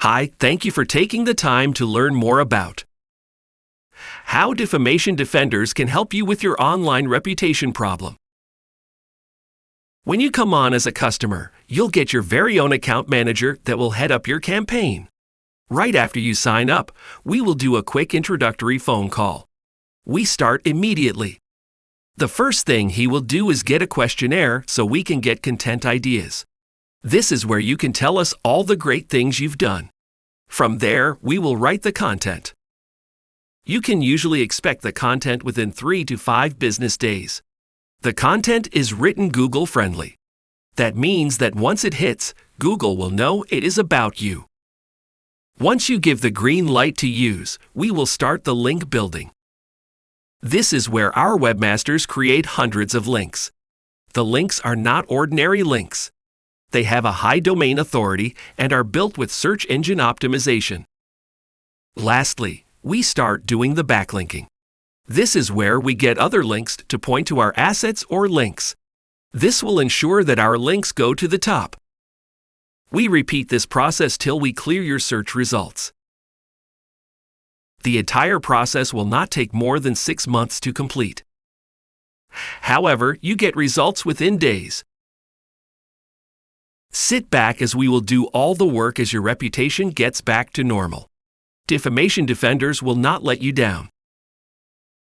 Hi, thank you for taking the time to learn more about how Defamation Defenders can help you with your online reputation problem. When you come on as a customer, you'll get your very own account manager that will head up your campaign. Right after you sign up, we will do a quick introductory phone call. We start immediately. The first thing he will do is get a questionnaire so we can get content ideas. This is where you can tell us all the great things you've done. From there, we will write the content. You can usually expect the content within 3 to 5 business days. The content is written Google friendly. That means that once it hits, Google will know it is about you. Once you give the green light to use, we will start the link building. This is where our webmasters create hundreds of links. The links are not ordinary links. They have a high domain authority and are built with search engine optimization. Lastly, we start doing the backlinking. This is where we get other links to point to our assets or links. This will ensure that our links go to the top. We repeat this process till we clear your search results. The entire process will not take more than 6 months to complete. However, you get results within days. Sit back as we will do all the work as your reputation gets back to normal. Defamation Defenders will not let you down.